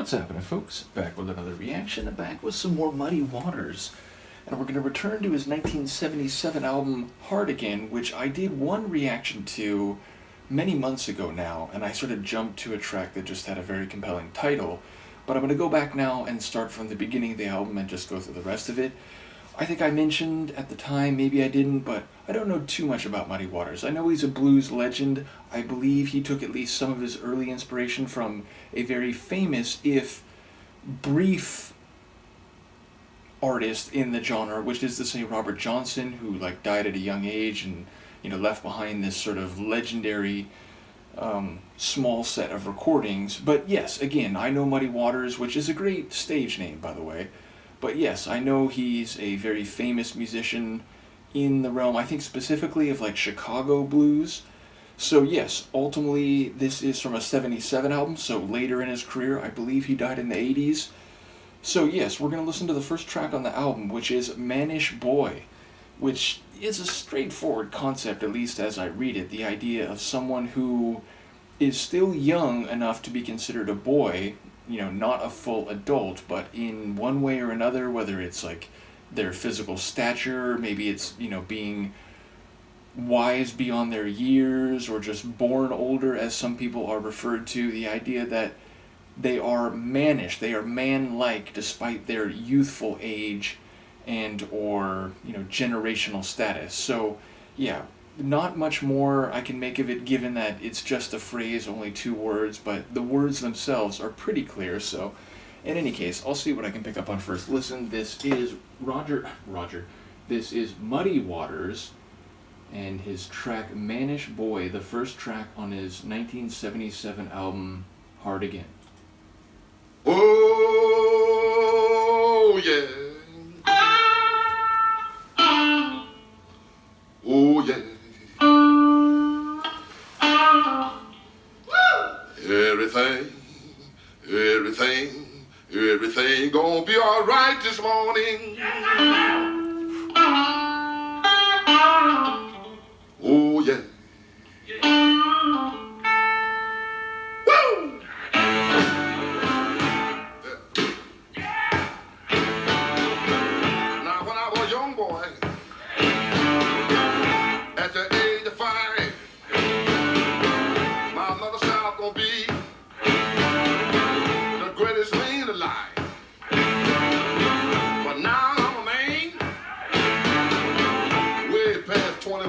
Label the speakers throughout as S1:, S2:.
S1: What's happening, folks? Back with another reaction, and back with some more Muddy Waters. And we're going to return to his 1977 album, Hard Again, which I did one reaction to many months ago now, and I sort of jumped to a track that just had a very compelling title. But I'm going to go back now and start from the beginning of the album and just go through the rest of it. I think I mentioned at the time, maybe I didn't, but I don't know too much about Muddy Waters. I know he's a blues legend. I believe he took at least some of his early inspiration from a very famous, if brief, artist in the genre, which is to say Robert Johnson, who died at a young age and left behind this sort of legendary small set of recordings. But yes, again, I know Muddy Waters, which is a great stage name, by the way. But yes, I know he's a very famous musician in the realm, I think specifically of Chicago blues. So yes, ultimately this is from a 77 album, so later in his career. I believe he died in the 80s. So yes, we're going to listen to the first track on the album, which is Mannish Boy, which is a straightforward concept, at least as I read it. The idea of someone who is still young enough to be considered a boy, not a full adult, but in one way or another, whether it's their physical stature, maybe it's, being wise beyond their years, or just born older, as some people are referred to, the idea that they are mannish, they are man-like despite their youthful age and or, generational status. So, yeah, not much more I can make of it, given that it's just a phrase, only 2 words, but the words themselves are pretty clear. So in any case, I'll see what I can pick up on first listen. This is this is Muddy Waters and his track Mannish Boy, the first track on his 1977 album Hard Again.
S2: Oh yeah, oh yeah. Everything gonna be all right this morning. Oh yeah. Woo! Now when I was a young boy, at the age of 5, my mother said I was gonna be the greatest man alive. But now I'm a man, way past 20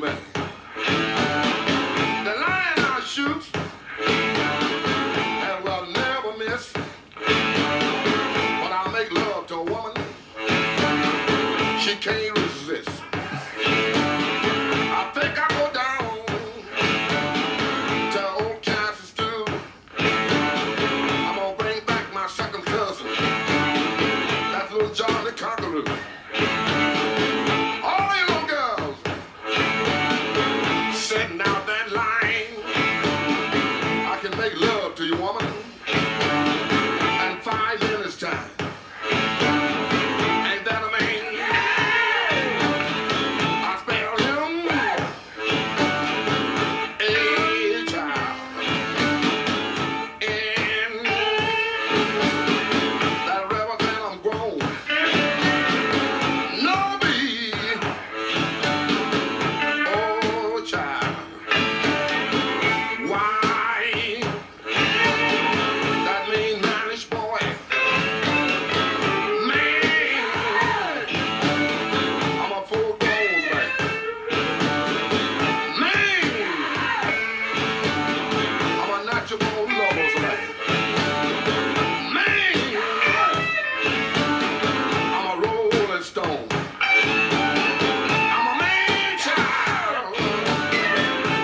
S2: man. The lion I shoot and will never miss. When I make love to a woman, she can't resist. I think I go down to old Kansas stew. I'm gonna bring back my second cousin, that's little John the Conqueror. All you little girls sitting out that line, I can make love to you, woman, in 5 minutes time. Ain't that a man? I spell him a child. And that rebel that I'm grown. No be, oh child. Why? That mean Mannish Boy. Man, I'm a full grown man. Man, I'm a natural lover's man. Man, I'm a rolling stone. I'm a man child.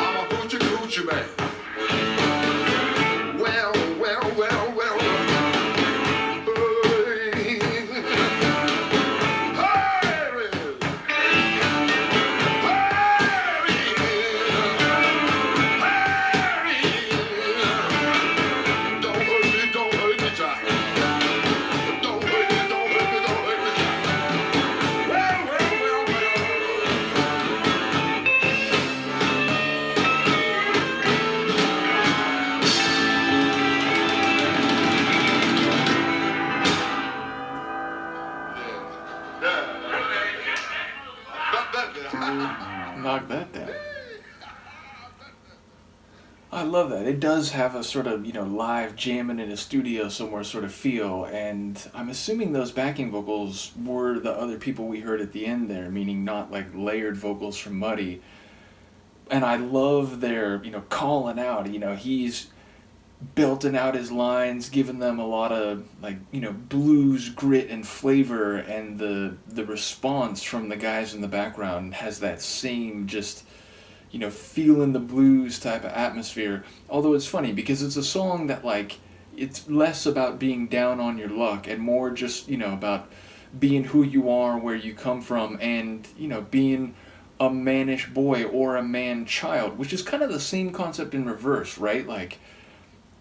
S2: I'm a hoochie coochie man. Well, well, well, well. Hey, don't hurt me, child. Don't hurt me, don't hurt me, don't hurt me, child. Well, well, well, well.
S1: Knock that down. I love that. It does have a sort of, live jamming in a studio somewhere sort of feel, and I'm assuming those backing vocals were the other people we heard at the end there, meaning not like layered vocals from Muddy. And I love their, calling out, he's belting out his lines, giving them a lot of blues grit and flavor, and the response from the guys in the background has that same just feeling the blues type of atmosphere. Although it's funny because it's a song that it's less about being down on your luck and more just about being who you are, where you come from, and being a mannish boy or a man child, which is kind of the same concept in reverse, right?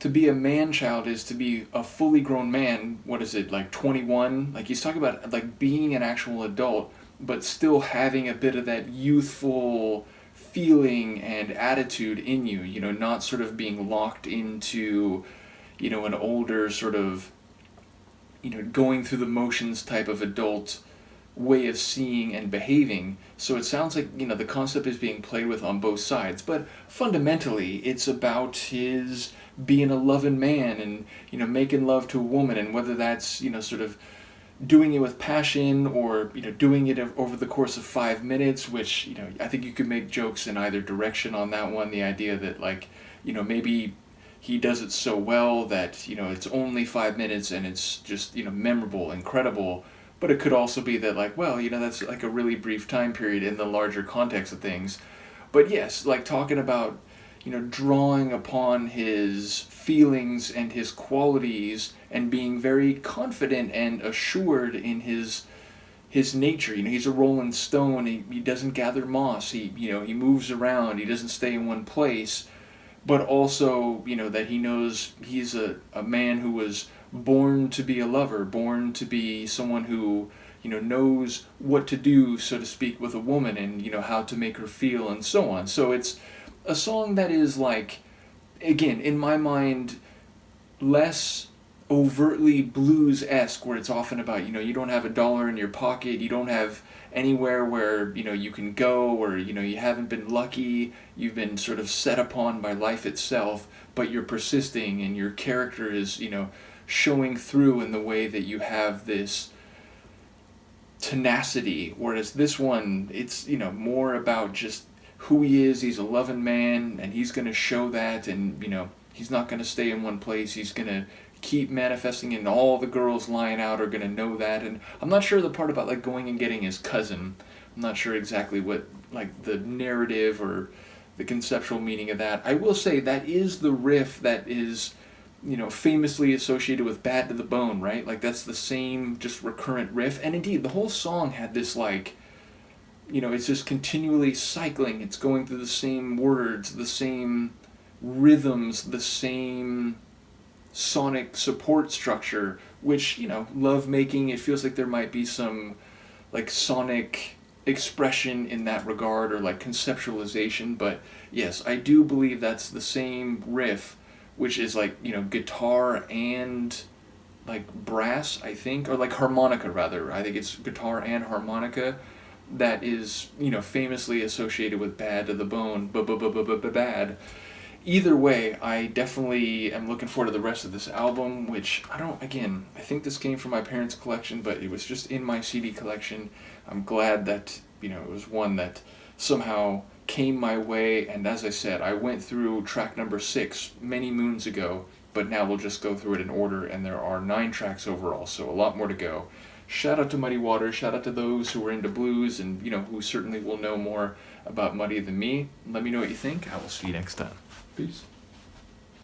S1: To be a man child is to be a fully grown man. What is it, 21? He's talking about being an actual adult, but still having a bit of that youthful feeling and attitude in you, not sort of being locked into, an older sort of, going through the motions type of adult way of seeing and behaving. So it sounds like, the concept is being played with on both sides, but fundamentally it's about his being a loving man and, making love to a woman, and whether that's, sort of doing it with passion or, doing it over the course of 5 minutes, which, I think you could make jokes in either direction on that one. The idea that maybe he does it so well that, it's only 5 minutes and it's just, memorable, incredible. But it could also be that that's a really brief time period in the larger context of things. But yes, talking about, drawing upon his feelings and his qualities and being very confident and assured in his nature. He's a rolling stone. He doesn't gather moss. He moves around. He doesn't stay in one place. But also, that he knows he's a man who was born to be a lover, born to be someone who, knows what to do, so to speak, with a woman and, how to make her feel and so on. So it's a song that is again, in my mind, less overtly blues-esque, where it's often about, you don't have $1 in your pocket, you don't have anywhere where, you can go, or, you haven't been lucky, you've been sort of set upon by life itself, but you're persisting and your character is, showing through in the way that you have this tenacity, whereas this one, it's, more about just who he is. He's a loving man, and he's going to show that, and, he's not going to stay in one place. He's going to keep manifesting, and all the girls lying out are going to know that. And I'm not sure the part about, like, going and getting his cousin. I'm not sure exactly what, like, the narrative or the conceptual meaning of that. I will say that is the riff that is, famously associated with Bad to the Bone, right? Like, that's the same just recurrent riff. And indeed, the whole song had this, like, it's just continually cycling. It's going through the same words, the same rhythms, the same sonic support structure, which, love making, it feels like there might be some, like, sonic expression in that regard, or like conceptualization. But yes, I do believe that's the same riff, which is like, guitar and like brass, I think, or like harmonica rather. I think it's guitar and harmonica that is, famously associated with Bad to the Bone, bad. Either way, I definitely am looking forward to the rest of this album, which I think this came from my parents' collection, but it was just in my CD collection. I'm glad that, it was one that somehow came my way, and as I said, I went through track number 6 many moons ago, but now we'll just go through it in order, and there are 9 tracks overall, so a lot more to go. Shout out to Muddy Waters, shout out to those who are into blues, and, who certainly will know more about Muddy than me. Let me know what you think. I will see you next time. Peace.